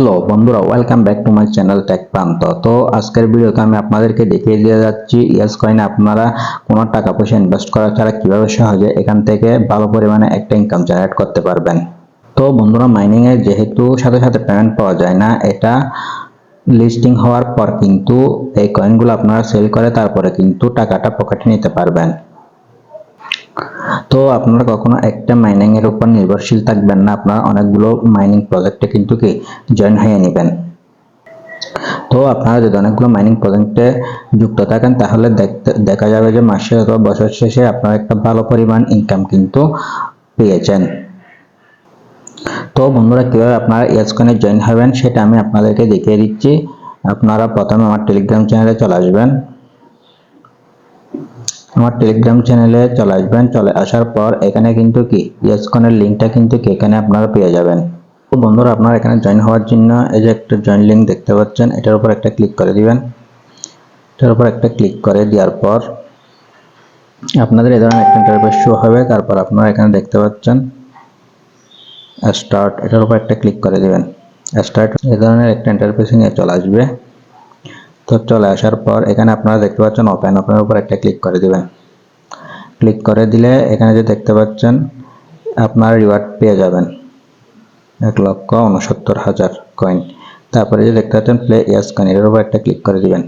Hello বন্ধুরা, welcome back to my channel tech Pranto. তো আজকের ভিডিওতে আমি আপনাদেরকে দেখিয়ে দিয়ে যাচ্ছি ইয়েস কয়েনে আপনারা কোনো টাকা পয়সা ইনভেস্ট করা ছাড়া কিভাবে সহজে এখান থেকে ভালো পরিমাণে একটা ইনকাম জেনারেট করতে পারবেন। তো বন্ধুরা, মাইনিং এ যেহেতু সাথে সাথে পেমেন্ট পাওয়া যায় না, এটা লিস্টিং হওয়ার পর কিন্তু এই কয়েনগুলো আপনারা সেল করে তারপরে কিন্তু টাকাটা পকেটে নিতে পারবেন। তো আপনারা কখনো একটা মাইনিং এর উপর নির্ভরশীল থাকবেন না, আপনারা অনেকগুলো মাইনিং প্রজেক্টে কিন্তু জয়েন হয়ে নেবেন। তো আপনারা যদি অনেকগুলো মাইনিং প্রজেক্টে যুক্ত থাকেন তাহলে দেখা যাবে যে মাসে অথবা বছর শেষে আপনারা একটা ভালো পরিমাণ ইনকাম কিন্তু পেয়েছেন। তো বন্ধুরা, কিভাবে আপনারা ইয়েস কয়েনে জয়েন হবেন সেটা আমি আপনাদেরকে দেখিয়ে দিচ্ছি। আপনারা প্রথমে আমার টেলিগ্রাম চ্যানেলে চলে আসবেন। চলে আসার পর এখানে কিন্তু ইয়েস কয়েনের লিঙ্কটা কিন্তু এখানে আপনারা পেয়ে যাবেন। তো বন্ধুরা, আপনারা এখানে জয়েন হওয়ার জন্য এই যে একটা জয়েন লিঙ্ক দেখতে পাচ্ছেন, এটার উপর একটা ক্লিক করে দিবেন। এটার উপর একটা ক্লিক করে দেওয়ার পর আপনাদের এই ধরনের একটা ইন্টারফেস শো হবে। তারপর আপনারা এখানে দেখতে পাচ্ছেন স্টার্ট, এটার উপর একটা ক্লিক করে দিবেন। স্টার্ট এই ধরনের একটা ইন্টারফেস নিয়ে চলে আসবে। তো চলে আসার পর এখানে আপনারা দেখতে পাচ্ছেন ওপেনের উপর একটা ক্লিক করে দিবেন। ক্লিক করে দিলে এখানে যে দেখতে পাচ্ছেন আপনারা রিওয়ার্ড পেয়ে যাবেন 1,69,000 কয়েন। তারপরে যে দেখতে পাচ্ছেন প্লে ইয়েস কয়েন, এর উপর একটা ক্লিক করে দিবেন।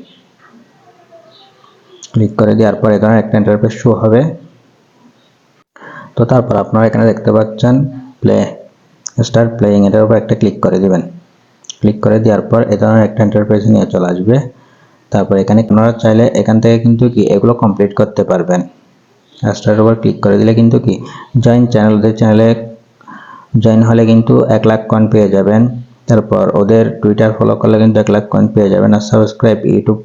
ক্লিক করে দেওয়ার পর এই ধরনের একটা ইন্টারফেস শো হবে। তো তারপর আপনারা এখানে দেখতে পাচ্ছেন স্টার্ট প্লেয়িং, এটার উপর একটা ক্লিক করে দিবেন। ক্লিক করে দেওয়ার পর এই ধরনের একটা ইন্টারফেস নিয়ে চলে আসবে। তারপর এখানে আপনারা চাইলে এখান থেকে কিন্তু এগুলো কমপ্লিট করতে পারবেন। স্টার্টের উপর ক্লিক করে দিলে কিন্তু জয়েন চ্যানেল, ওদের চ্যানেলে জয়েন হলে কিন্তু 1 লাখ কয়েন পেয়ে যাবেন। তারপর ওদের টুইটার ফলো করলে কিন্তু 1 লাখ কয়েন পেয়ে যাবেন। আর ইউটিউব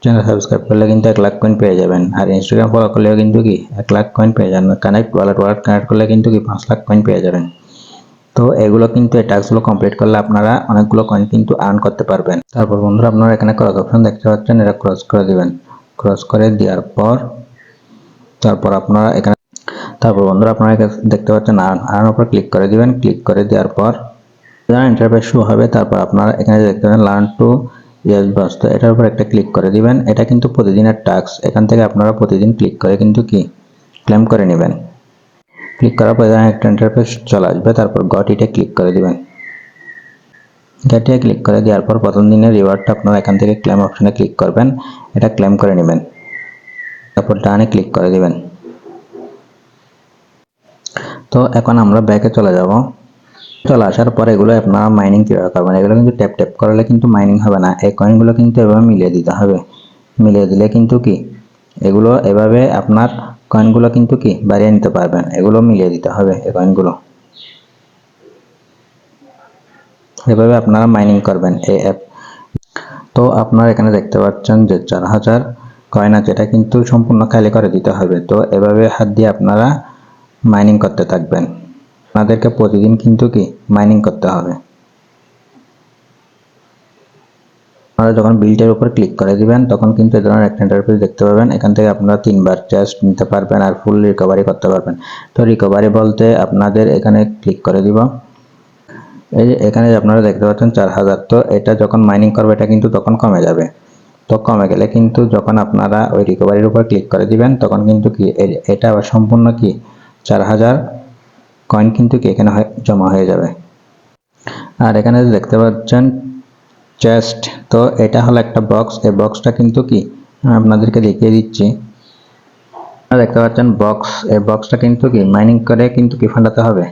চ্যানেল সাবস্ক্রাইব করলে কিন্তু 1 লাখ কয়েন পেয়ে যাবেন। আর ইনস্টাগ্রাম ফলো করলেও কিন্তু 1 লাখ কয়েন পেয়ে যাবেন। ওয়ালেট কানেক্ট করলে কিন্তু 5 লাখ কয়েন পেয়ে যাবেন। তো এগুলো কিন্তু এই টাস্কগুলো কমপ্লিট করলে আপনারা অনেকগুলো কয়েন কিন্তু আর্ন করতে পারবেন। তারপর বন্ধুরা, আপনারা এখানে ক্রস অপশন দেখতে পাচ্ছেন, এটা ক্রস করে দিবেন। ক্রস করে দেওয়ার পর তারপর বন্ধুরা আপনারা দেখতে পাচ্ছেন আর্ন উপর ক্লিক করে দিবেন। ক্লিক করে দেওয়ার পর ইন্টারফেস শো হবে। তারপর আপনারা এখানে দেখতে পাচ্ছেন লার্ন টু ইয়েস বস, তো এটার উপর একটা ক্লিক করে দিবেন। এটা কিন্তু প্রতিদিনের টাস্ক, এখান থেকে আপনারা প্রতিদিন ক্লিক করে কিন্তু ক্লেম করে নেবেন। ক্লিক করার পর একটা ইন্টারফেস চলে আসবে। তারপর গট ইটে ক্লিক করে দিবেন। গেটে ক্লিক করে দেওয়ার পর প্রথম দিনের রিওয়ার্ডটা আপনারা এখান থেকে ক্লেম অপশনে ক্লিক করবেন, এটা ক্লেম করে নেবেন। তারপর ডানে ক্লিক করে দিবেন। তো এখন আমরা ব্যাকে চলে যাব। চলে আসার পর এগুলো আপনারা মাইনিং কিভাবে করবেন, এগুলো কিন্তু ট্যাপ ট্যাপ করলে কিন্তু মাইনিং হবে না। এই কয়েনগুলো কিন্তু এভাবে মিলিয়ে দিতে হবে। মিলিয়ে দিলে কিন্তু এগুলো এভাবে আপনার কয়েনগুলো কিন্তু বাড়িয়ে নিতে পারবেন। এগুলো মিলিয়ে দিতে হবে, এই কয়েনগুলো এভাবে আপনারা মাইনিং করবেন এই অ্যাপ। তো আপনারা এখানে দেখতে পাচ্ছেন যে 4000 কয়েন আছে, এটা কিন্তু সম্পূর্ণ খালি করে দিতে হবে। তো এভাবে হাত দিয়ে আপনারা মাইনিং করতে থাকবেন। আপনাদেরকে প্রতিদিন কিন্তু মাইনিং করতে হবে। আপনারা যখন বিল্ডের উপর ক্লিক করে দিবেন তখন কিন্তু এই ধরনের একটা ইন্টারফেস দেখতে পাবেন। এখান থেকে আপনারা 3বার চেস্ট নিতে পারবেন আর ফুল রিকভারি করতে পারবেন। তো রিকভারি বলতে আপনাদের এখানে ক্লিক করে দিব। এই যে এখানে আপনারা দেখতে পাচ্ছেন 4000, তো এটা যখন মাইনিং করবে এটা কিন্তু তখন কমে যাবে। তো কমে গেলে কিন্তু যখন আপনারা ওই রিকভারির উপর ক্লিক করে দিবেন তখন কিন্তু এটা আবার সম্পূর্ণ 4000 কয়েন কিন্তু এখানে জমা হয়ে যাবে। আর এখানে দেখতে পাচ্ছেন চেস্ট, তো এটা হলো একটা বক্স। এই বক্সটা কিন্তু আমি আপনাদেরকে দেখিয়ে দিচ্ছি। আপনারা দেখতে পাচ্ছেন বক্স, এই বক্সটা কিন্তু মাইনিং করে কিন্তু ফান্ডাতে হবে।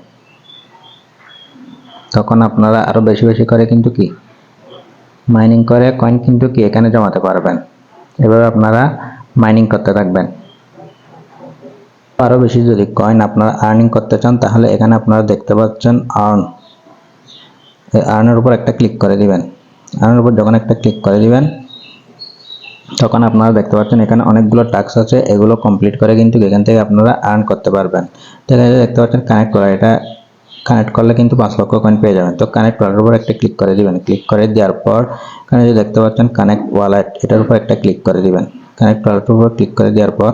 তখন আপনারা আরো বেশি বেশি করে কিন্তু মাইনিং করে কয়েন কিন্তু এখানে জমাতে পারবেন। এভাবে আপনারা মাইনিং করতে থাকবেন। আরো বেশি যদি কয়েন আপনারা আর্নিং করতে চান তাহলে এখানে আপনারা দেখতে পাচ্ছেন আর্ন, এই আর্নের উপর একটা ক্লিক করে দিবেন। আর্নের উপর যখন একটা ক্লিক করে দিবেন তখন আপনারা দেখতে পাচ্ছেন এখানে অনেকগুলো টাস্ক আছে, এগুলো কমপ্লিট করে কিন্তু এখান থেকে আপনারা আর্ন করতে পারবেন। তো এখানে দেখতে পাচ্ছেন কানেক্ট করা, এটা কানেক্ট করলে কিন্তু 5 লক্ষ কয়েন পেয়ে যাবেন। তো কানেক্ট করার উপর একটা ক্লিক করে দিবেন। ক্লিক করে দেওয়ার পর এখানে যে দেখতে পাচ্ছেন কানেক্ট ওয়ালেট, এটার উপর একটা ক্লিক করে দিবেন। কানেক্ট ওয়ালেটের উপর ক্লিক করে দেওয়ার পর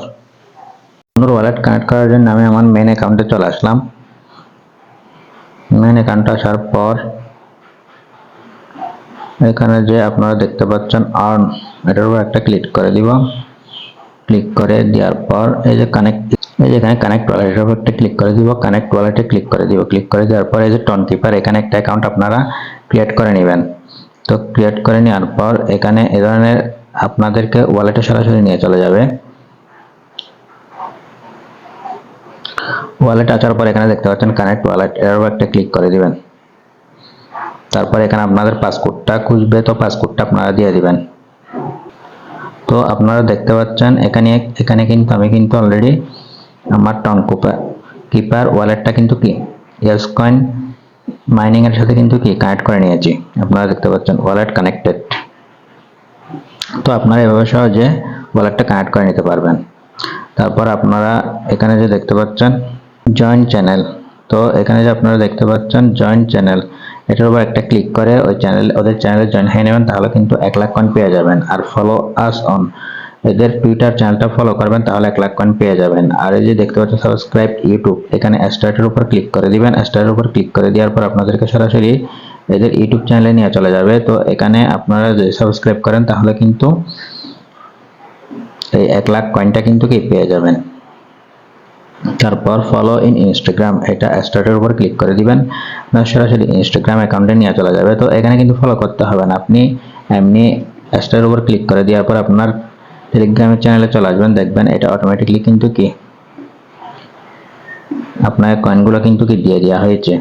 ওয়ালেট কানেক্ট করার জন্য আমি আমার মেইন অ্যাকাউন্টে চলে আসলাম। মেইন অ্যাকাউন্টে আসার পর এখানে যে আপনারা দেখতে পাচ্ছেন আর্ন, এটার উপর একটা ক্লিক করে দিব। ক্লিক করে দেওয়ার পর এই যে এখানে কানেক্ট ওয়ালেটের উপর একটা ক্লিক করে দিব। কানেক্ট ওয়ালেটে ক্লিক করে দিব। ক্লিক করে দেওয়ার পর এই যে টন কিপার, এখানে একটা অ্যাকাউন্ট আপনারা ক্রিয়েট করে নেবেন। তো ক্রিয়েট করে নেওয়ার পর এখানে এই ধরনের আপনাদেরকে ওয়ালেটে সরাসরি নিয়ে চলে যাবে। ওয়ালেট আসার পর এখানে দেখতে পাচ্ছেন কানেক্ট ওয়ালেট, এর উপর একটা ক্লিক করে দিবেন। তারপর এখানে আপনাদের পাসওয়ার্ডটা খুঁজবে, তো পাসওয়ার্ডটা আপনারা দিয়ে দিবেন। তো আপনারা দেখতে পাচ্ছেন এখানে কিন্তু আমি কিন্তু অলরেডি আমার টন কিপার ওয়ালেটটা কিন্তু কি ইয়েস কয়েন মাইনিং এর সাথে কিন্তু কি কানেক্ট করে নিয়েছি। আপনারা দেখতে পাচ্ছেন ওয়ালেট কানেক্টেড। তো আপনারা এভাবে সহজে ওয়ালেটটা কানেক্ট করে নিতে পারবেন। তারপর আপনারা এখানে যে দেখতে পাচ্ছেন জয়েন চ্যানেল, তো এখানে যে আপনারা দেখতে পাচ্ছেন জয়েন চ্যানেল, এটার উপর একটা ক্লিক করে ওদের চ্যানেলে জয়েন হয়ে নেবেন, তাহলে কিন্তু 1 লাখ কয়েন পেয়ে যাবেন। আর ফলো আস অন, এদের টুইটার চ্যানেলটা ফলো করবেন, তাহলে 1 লাখ কয়েন পেয়ে যাবেন। আর এই যে দেখতে পাচ্ছেন সাবস্ক্রাইব ইউটিউব, এখানে স্টার্টের উপর ক্লিক করে দিবেন। স্টার্টের উপর ক্লিক করে দেওয়ার পর আপনাদেরকে সরাসরি এদের ইউটিউব চ্যানেলে নিয়ে চলে যাবে। তো এখানে আপনারা যদি সাবস্ক্রাইব করেন তাহলে কিন্তু এই 1 লাখ কয়েনটা কিন্তু কি পেয়ে যাবেন। তারপর ফলো ইন ইনস্টাগ্রাম, এটা স্টার্টের উপর ক্লিক করে দিবেন, সরাসরি ইনস্টাগ্রাম অ্যাকাউন্টে নিয়ে চলে যাবে। তো এখানে কিন্তু ফলো করতে হবে না, আপনি এমনি স্টার্টের উপর ক্লিক করে দেওয়ার পর আপনার টেলিগ্রামের চ্যানেলে চলে আসবেন, দেখবেন এটা অটোমেটিকলি কিন্তু কি আপনার কয়েনগুলো কিন্তু কি দিয়ে দেওয়া হয়েছে।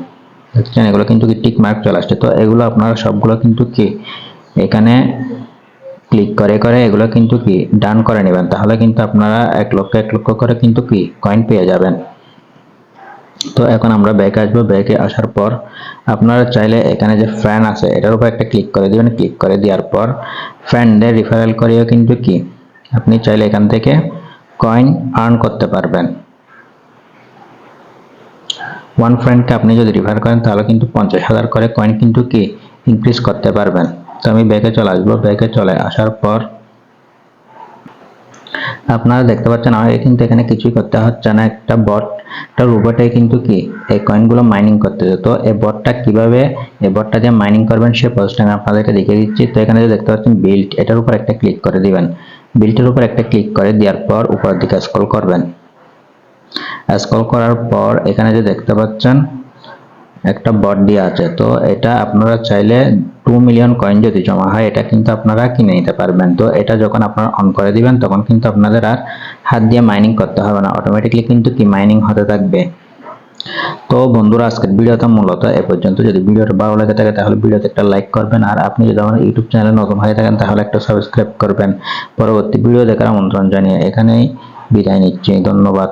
দেখছেন এগুলো কিন্তু কি টিক মার্ক চলে আসছে। তো এগুলো আপনারা সবগুলো কিন্তু কি এখানে ক্লিক করে করে এগুলো কিন্তু কি ডান করে নেবেন, তাহলে কিন্তু আপনারা 1 লক্ষ করে কিন্তু কি কয়েন পেয়ে যাবেন। তো এখন আমরা ব্যাকে আসবো। ব্যাকে আসার পর আপনারা চাইলে এখানে যে ফ্রেন্ড আছে এটার উপর একটা ক্লিক করে দিবেন। ক্লিক করে দেওয়ার পর ফ্রেন্ডদের রিফারেল করেও কিন্তু কি আপনি চাইলে এখান থেকে কয়েন আর্ন করতে পারবেন। 1 ফ্রেন্ডকে আপনি যদি রিফার করেন তাহলে কিন্তু 50,000 করে কয়েন কিন্তু কি ইনক্রিজ করতে পারবেন। তো আমি ব্যাকে চলে আসবো। ব্যাকে চলে আসার পর আপনারা দেখতে পাচ্ছেন আমাকে কিন্তু এখানে কিছুই করতে হচ্ছে না, একটা রোবটে কিন্তু কি এই কয়েনগুলো মাইনিং করতেছে। তো এই বটটা দিয়ে মাইনিং করবেন সে প্রসেসটা আমি আপনাদেরকে দেখিয়ে দিচ্ছি। তো এখানে যে দেখতে পাচ্ছেন বিল্ড, এটার উপর একটা ক্লিক করে দিবেন। বিল্ডের উপর একটা ক্লিক করে দেওয়ার পর উপরের দিকে স্ক্রল করবেন। স্ক্রল করার পর এখানে যে দেখতে পাচ্ছেন একটা বট দিয়ে আছে, তো এটা আপনারা চাইলে 2 মিলিয়ন কয়েন যদি জমা হয় এটা কিন্তু আপনারা কিনে নিতে পারবেন। তো এটা যখন আপনারা অন করে দিবেন তখন কিন্তু আপনাদের আর হাত দিয়ে মাইনিং করতে হবে না, অটোমেটিকলি কিন্তু কি মাইনিং হতে থাকবে। তো বন্ধুরা আজকের ভিডিওটা মূলত এ পর্যন্ত। যদি ভিডিওটা ভালো লাগে থাকে তাহলে ভিডিওতে একটা লাইক করবেন, আর আপনি যদি আমার ইউটিউব চ্যানেলে নতুন হয়ে থাকেন তাহলে একটা সাবস্ক্রাইব করবেন। পরবর্তী ভিডিও দেখার আমন্ত্রণ জানিয়ে এখানেই বিদায় নিচ্ছি। ধন্যবাদ।